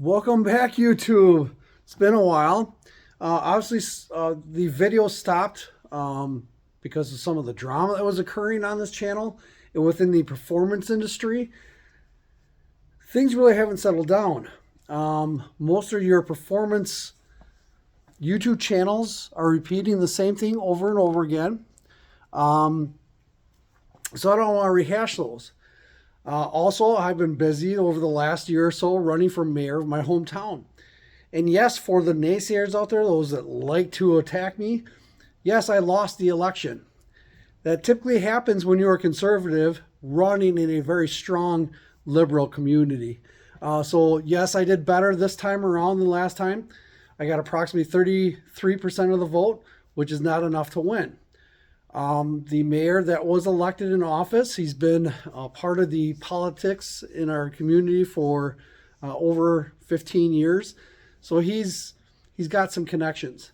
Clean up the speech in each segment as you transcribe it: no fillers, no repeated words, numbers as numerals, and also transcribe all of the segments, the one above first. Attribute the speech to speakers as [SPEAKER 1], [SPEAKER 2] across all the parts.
[SPEAKER 1] Welcome back, YouTube. It's been a while. Obviously, the video stopped because of some of the drama that was occurring on this channel and within the performance industry. Things really haven't settled down. Most of your performance YouTube channels are repeating the same thing over and over again. So I don't want to rehash those. Also, I've been busy over the last year or so running for mayor of my hometown. And yes, for the naysayers out there, those that like to attack me, yes, I lost the election. That typically happens when you're a conservative running in a very strong liberal community. So yes, I did better this time around than last time. I got approximately 33% of the vote, which is not enough to win. The mayor that was elected in office, he's been part of the politics in our community for over 15 years. So he's got some connections.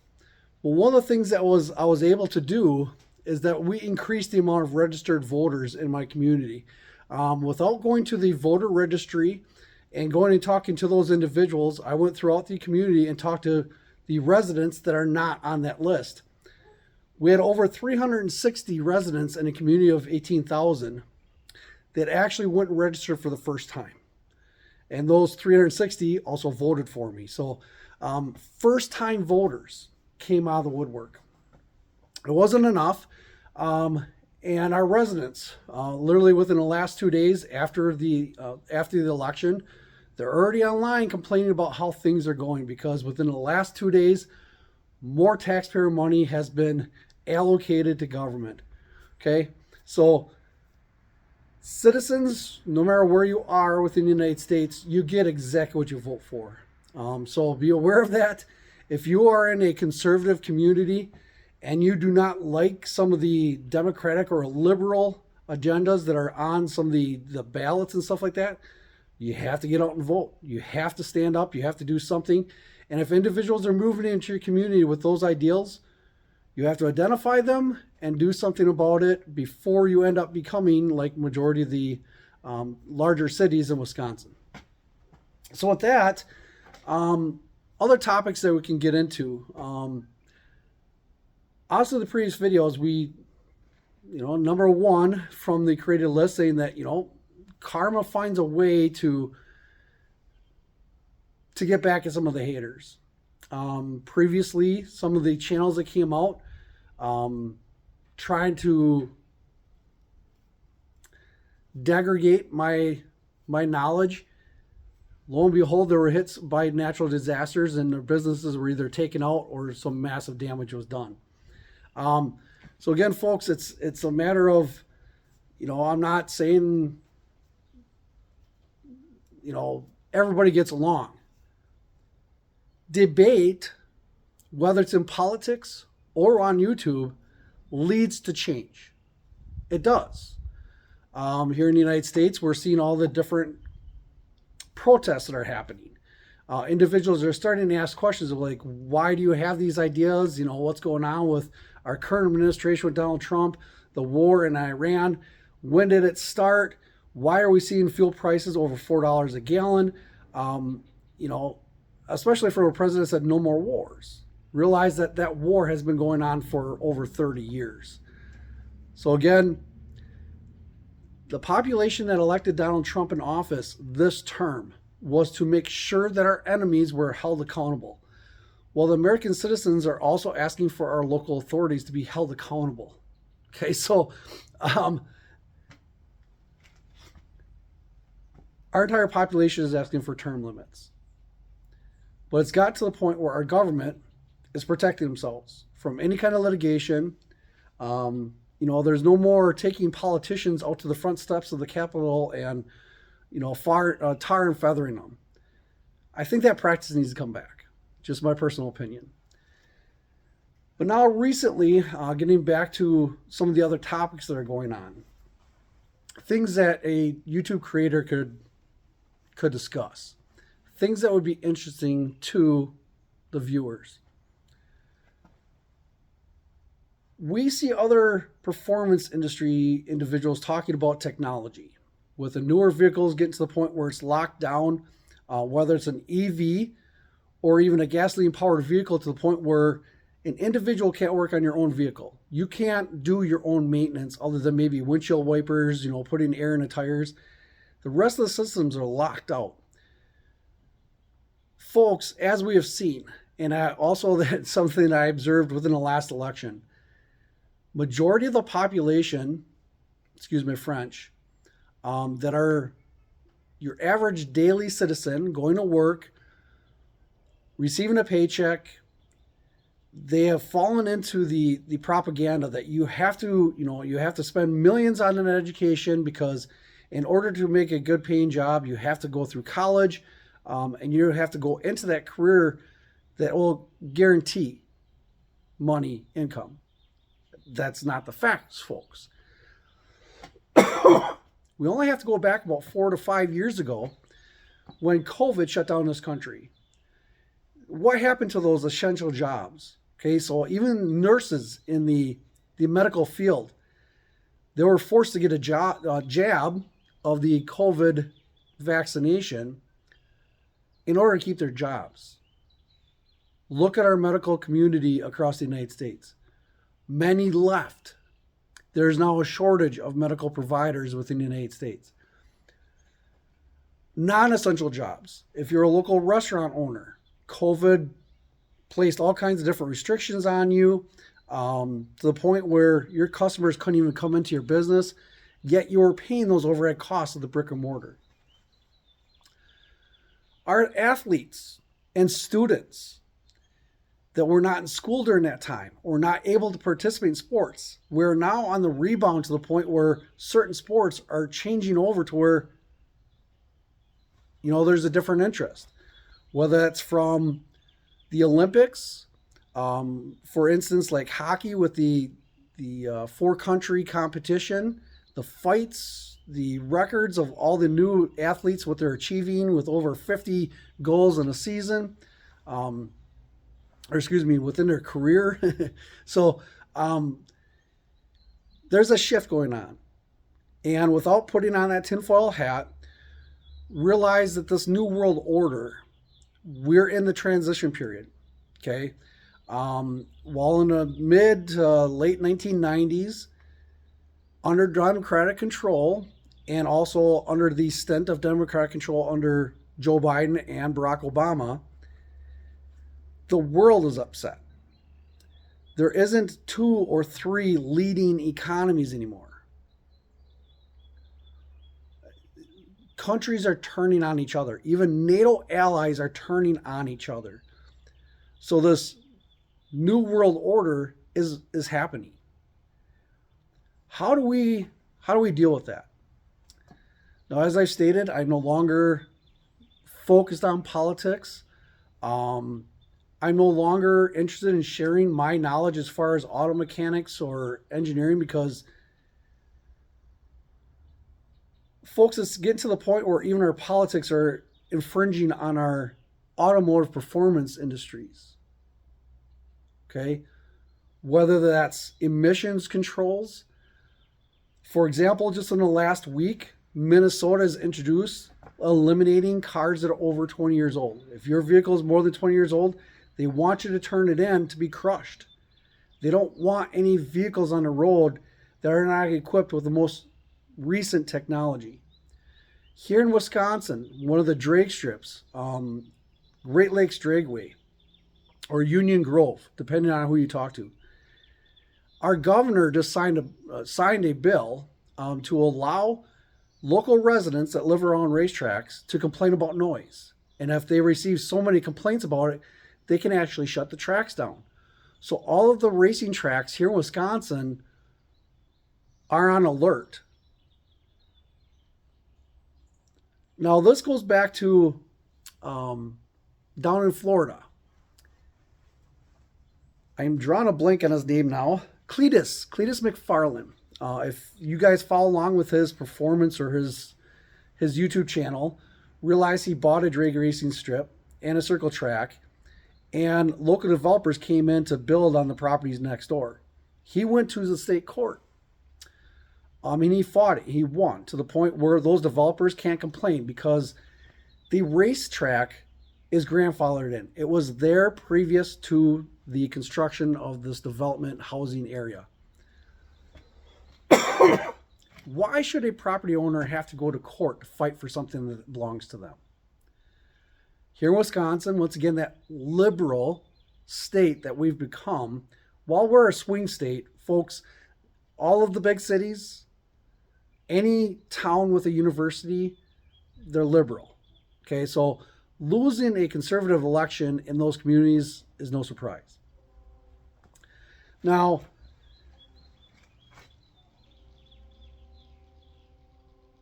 [SPEAKER 1] Well, one of the things that I was able to do is that we increased the amount of registered voters in my community. Without going to the voter registry and going and talking to those individuals, I went throughout the community and talked to the residents that are not on that list. We had over 360 residents in a community of 18,000 that actually went and registered for the first time. And those 360 also voted for me. So first-time voters came out of the woodwork. It wasn't enough. And our residents, literally within the last 2 days after the election, they're already online complaining about how things are going because within the last 2 days, more taxpayer money has been allocated to government. Okay, so citizens, no matter where you are within the United States, you get exactly what you vote for. So be aware of that. If you are in a conservative community and you do not like some of the Democratic or liberal agendas that are on some of the ballots and stuff like that, you have to get out and vote. You have to stand up. You have to do something. And if individuals are moving into your community with those ideals, you have to identify them and do something about it before you end up becoming like majority of the larger cities in Wisconsin. So with that, other topics that we can get into. Also, the previous videos, number one from the created list saying that, karma finds a way to get back at some of the haters. Previously, some of the channels that came out trying to degrade my knowledge, lo and behold, there were hits by natural disasters and their businesses were either taken out or some massive damage was done. So again, folks, it's a matter of, I'm not saying, everybody gets along. Debate, whether it's in politics or on YouTube, leads to change. It does. Here in the United States, we're seeing all the different protests that are happening. Individuals are starting to ask questions of like, why do you have these ideas? What's going on with our current administration with Donald Trump, the war in Iran? When did it start? Why are we seeing fuel prices over $4 a gallon? Especially from a president that said no more wars. Realize that war has been going on for over 30 years. So again, the population that elected Donald Trump in office this term was to make sure that our enemies were held accountable. Well, the American citizens are also asking for our local authorities to be held accountable. Okay, so our entire population is asking for term limits. But it's got to the point where our government is protecting themselves from any kind of litigation. There's no more taking politicians out to the front steps of the Capitol and, tar and feathering them. I think that practice needs to come back. Just my personal opinion. But now recently, getting back to some of the other topics that are going on, things that a YouTube creator could discuss. Things that would be interesting to the viewers. We see other performance industry individuals talking about technology. With the newer vehicles getting to the point where it's locked down, whether it's an EV or even a gasoline powered vehicle, to the point where an individual can't work on your own vehicle. You can't do your own maintenance other than maybe windshield wipers, putting air in the tires. The rest of the systems are locked out. Folks, as we have seen, and also that's something that I observed within the last election, majority of the population, excuse my French, that are your average daily citizen going to work, receiving a paycheck, they have fallen into the propaganda that you have to spend millions on an education, because in order to make a good paying job, you have to go through college, and you have to go into that career that will guarantee money, income. That's not the facts, folks. We only have to go back about 4 to 5 years ago when COVID shut down this country. What happened to those essential jobs? Okay, so even nurses in the medical field, they were forced to get a jab of the COVID vaccination in order to keep their jobs. Look at our medical community across the United States. Many left. There's now a shortage of medical providers within the United States. Non-essential jobs. If you're a local restaurant owner, COVID placed all kinds of different restrictions on you, to the point where your customers couldn't even come into your business, yet you were paying those overhead costs of the brick and mortar. Our athletes and students that were not in school during that time or not able to participate in sports, we're now on the rebound to the point where certain sports are changing over to where, there's a different interest. Whether that's from the Olympics, for instance, like hockey with the 4-country competition, the fights, the records of all the new athletes, what they're achieving with over 50 goals in a season, within their career. So there's a shift going on. And without putting on that tinfoil hat, realize that this new world order, we're in the transition period, okay? While in the mid to late 1990s, under Democratic control, and also under the stint of Democratic control under Joe Biden and Barack Obama, the world is upset. There isn't 2 or 3 leading economies anymore. Countries are turning on each other. Even NATO allies are turning on each other. So this new world order is happening. How do we deal with that? Now, as I've stated, I'm no longer focused on politics. I'm no longer interested in sharing my knowledge as far as auto mechanics or engineering, because folks, it's getting to the point where even our politics are infringing on our automotive performance industries. Okay? Whether that's emissions controls. For example, just in the last week, Minnesota has introduced eliminating cars that are over 20 years old. If your vehicle is more than 20 years old, they want you to turn it in to be crushed. They don't want any vehicles on the road that are not equipped with the most recent technology. Here in Wisconsin, one of the drag strips, Great Lakes Dragway or Union Grove, depending on who you talk to, our governor just signed a bill to allow local residents that live around racetracks to complain about noise. And if they receive so many complaints about it, they can actually shut the tracks down. So all of the racing tracks here in Wisconsin are on alert. Now, this goes back to down in Florida. I'm drawing a blank on his name now. Cletus McFarland. If you guys follow along with his performance or his YouTube channel, realize he bought a drag racing strip and a circle track, and local developers came in to build on the properties next door. He went to the state court. He fought it. He won to the point where those developers can't complain because The racetrack is grandfathered in. It was there previous to the construction of this development housing area. Why should a property owner have to go to court to fight for something that belongs to them? Here in Wisconsin, once again, that liberal state that we've become, while we're a swing state, folks, all of the big cities, any town with a university, they're liberal. Okay, so losing a conservative election in those communities is no surprise. Now,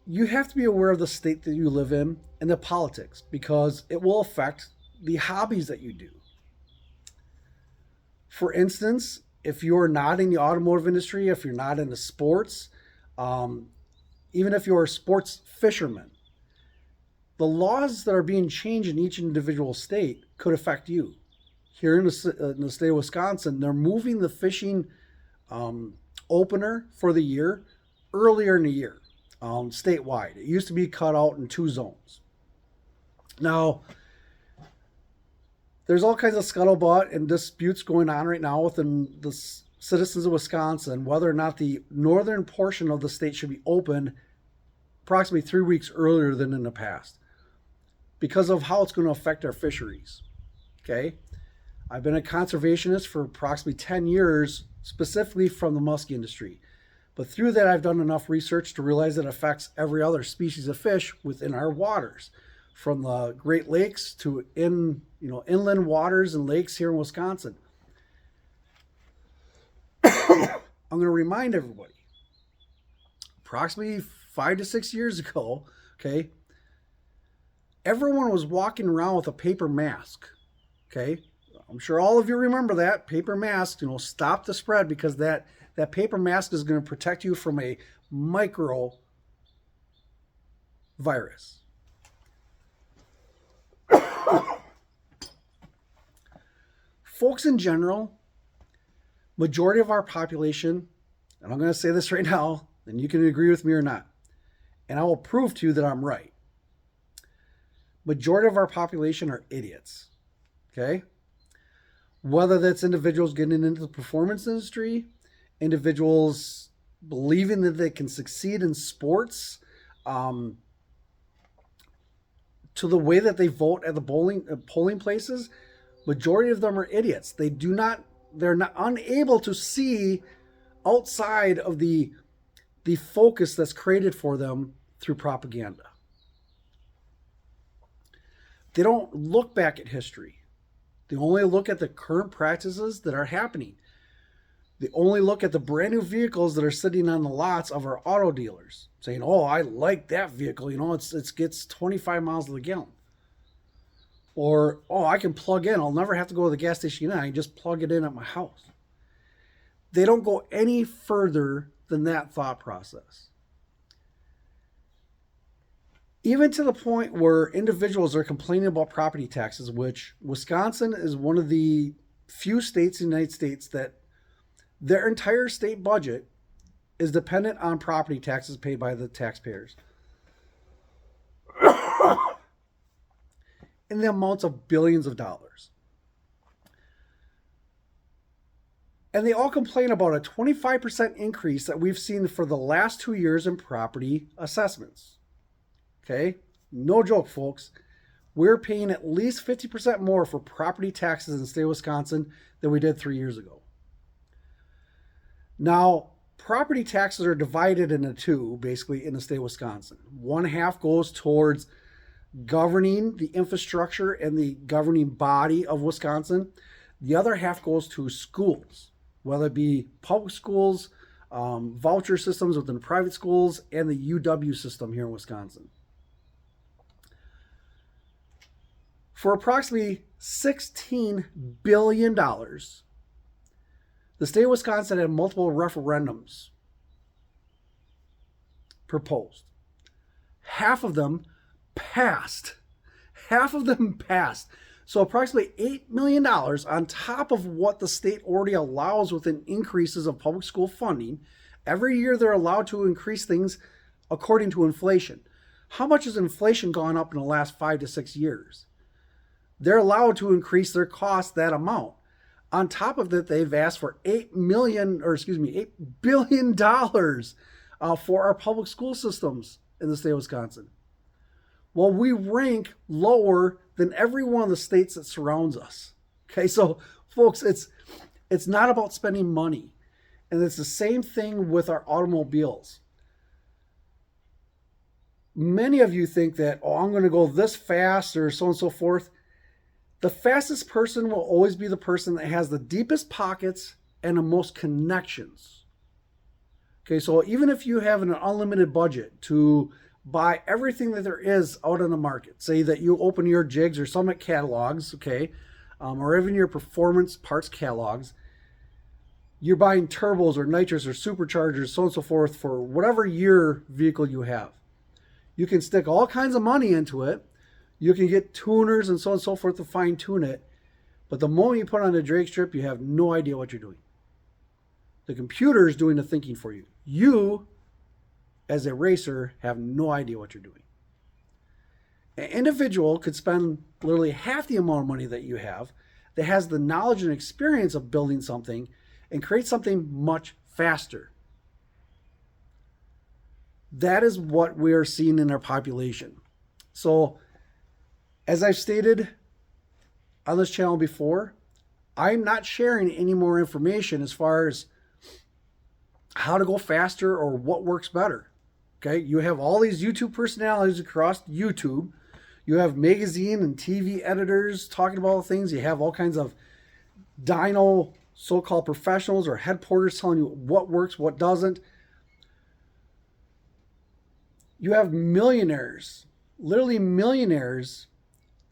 [SPEAKER 1] you have to be aware of the state that you live in and the politics, because it will affect the hobbies that you do. For instance, if you're not in the automotive industry, if you're not into sports, even if you're a sports fisherman, the laws that are being changed in each individual state could affect you. Here in the state of Wisconsin, they're moving the fishing opener for the year earlier in the year. Statewide. It used to be cut out in 2 zones. Now, there's all kinds of scuttlebutt and disputes going on right now within the citizens of Wisconsin whether or not the northern portion of the state should be opened approximately 3 weeks earlier than in the past because of how it's going to affect our fisheries. Okay? I've been a conservationist for approximately 10 years, specifically from the muskie industry. But through that, I've done enough research to realize it affects every other species of fish within our waters, from the Great Lakes to inland waters and lakes here in Wisconsin. I'm going to remind everybody, approximately 5 to 6 years ago, okay, everyone was walking around with a paper mask. Okay, I'm sure all of you remember that paper mask. Stop the spread, because that paper mask is going to protect you from a micro virus. Folks in general, majority of our population, and I'm going to say this right now, and you can agree with me or not, and I will prove to you that I'm right. Majority of our population are idiots. Okay? Whether that's individuals getting into the performance industry, individuals believing that they can succeed in sports, to the way that they vote at the polling places, majority of them are idiots. They're not unable to see outside of the focus that's created for them through propaganda. They don't look back at history. They only look at the current practices that are happening. They only look at the brand new vehicles that are sitting on the lots of our auto dealers, saying, "Oh, I like that vehicle. It gets 25 miles to the gallon." Or, "Oh, I can plug in. I'll never have to go to the gas station again. I can just plug it in at my house." They don't go any further than that thought process. Even to the point where individuals are complaining about property taxes, which Wisconsin is one of the few states in the United States that their entire state budget is dependent on property taxes paid by the taxpayers. In the amounts of billions of dollars. And they all complain about a 25% increase that we've seen for the last 2 years in property assessments. Okay? No joke, folks. We're paying at least 50% more for property taxes in the state of Wisconsin than we did 3 years ago. Now, property taxes are divided into 2, basically, in the state of Wisconsin. One half goes towards governing the infrastructure and the governing body of Wisconsin. The other half goes to schools, whether it be public schools, voucher systems within private schools, and the UW system here in Wisconsin. For approximately $16 billion, the state of Wisconsin had multiple referendums proposed. Half of them passed. So approximately $8 million on top of what the state already allows within increases of public school funding. Every year they're allowed to increase things according to inflation. How much has inflation gone up in the last 5 to 6 years? They're allowed to increase their cost that amount. On top of that, they've asked for $8 billion for our public school systems in the state of Wisconsin. Well, we rank lower than every one of the states that surrounds us. Okay, so folks, it's not about spending money. And it's the same thing with our automobiles. Many of you think that, oh, I'm going to go this fast or so on and so forth. The fastest person will always be the person that has the deepest pockets and the most connections. Okay, so even if you have an unlimited budget to buy everything that there is out on the market, say that you open your Jigs or Summit catalogs, okay, or even your performance parts catalogs, you're buying turbos or nitrous or superchargers, so on and so forth, for whatever year vehicle you have. You can stick all kinds of money into it. You can get tuners and so on and so forth to fine tune it. But the moment you put on the drag strip, you have no idea what you're doing. The computer is doing the thinking for you. You, as a racer, have no idea what you're doing. An individual could spend literally half the amount of money that you have, that has the knowledge and experience of building something, and create something much faster. That is what we are seeing in our population. So, as I've stated on this channel before, I'm not sharing any more information as far as how to go faster or what works better. Okay, you have all these YouTube personalities across YouTube. You have magazine and TV editors talking about things. You have all kinds of dyno so-called professionals or headquarters telling you what works, what doesn't. You have millionaires, literally millionaires,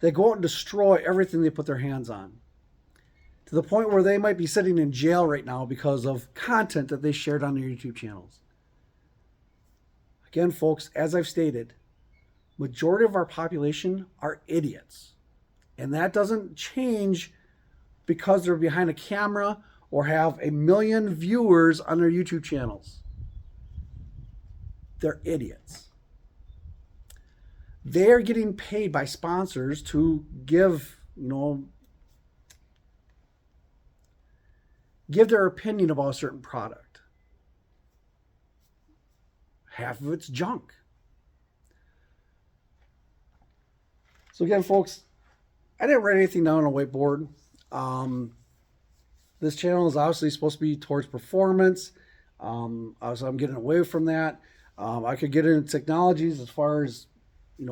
[SPEAKER 1] that go out and destroy everything they put their hands on, to the point where they might be sitting in jail right now because of content that they shared on their YouTube channels. Again, folks, as I've stated, majority of our population are idiots. And that doesn't change because they're behind a camera or have 1 million viewers on their YouTube channels. They're idiots. They're getting paid by sponsors to give their opinion about a certain product. Half of it's junk. So again, folks, I didn't write anything down on a whiteboard. This channel is obviously supposed to be towards performance. So I'm getting away from that. I could get into technologies as far as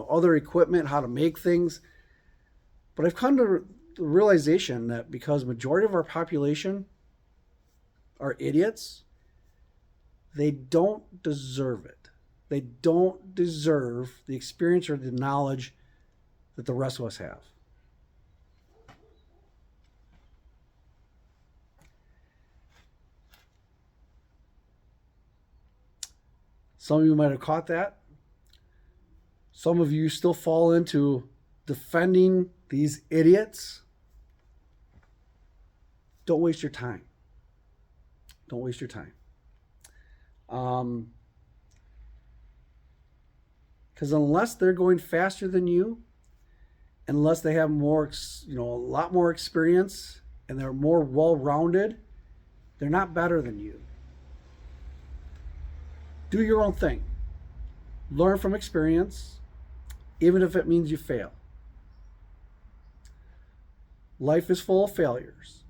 [SPEAKER 1] other equipment, how to make things. But I've come to the realization that because majority of our population are idiots, they don't deserve it. They don't deserve the experience or the knowledge that the rest of us have. Some of you might have caught that. Some of you still fall into defending these idiots. Don't waste your time. Don't waste your time. Because unless they're going faster than you, unless they have more, a lot more experience and they're more well-rounded, they're not better than you. Do your own thing. Learn from experience, even if it means you fail. Life is full of failures.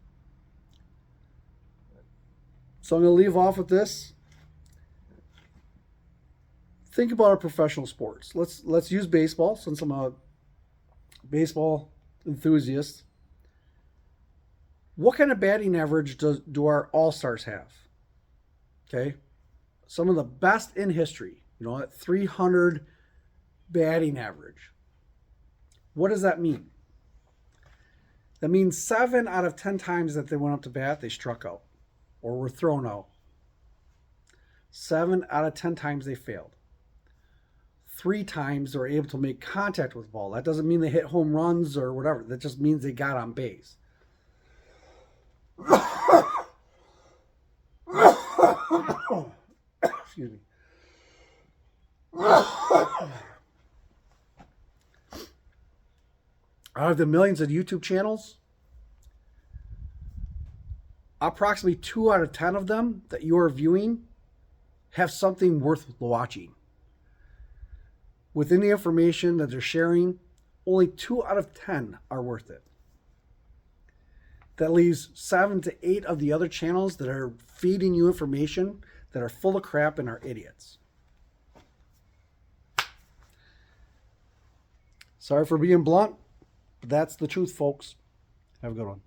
[SPEAKER 1] So I'm going to leave off with this. Think about our professional sports. Let's use baseball, since I'm a baseball enthusiast. What kind of batting average do our all-stars have? Okay. Some of the best in history, at 300 batting average. What does that mean? That means 7 out of 10 times that they went up to bat, they struck out or were thrown out. 7 out of 10 times they failed. 3 times they were able to make contact with the ball. That doesn't mean they hit home runs or whatever. That just means they got on base. Excuse me. Out of the millions of YouTube channels, approximately 2 out of 10 of them that you are viewing have something worth watching. Within the information that they're sharing, only 2 out of 10 are worth it. That leaves 7 to 8 of the other channels that are feeding you information that are full of crap and are idiots. Sorry for being blunt, but that's the truth, folks. Have a good one.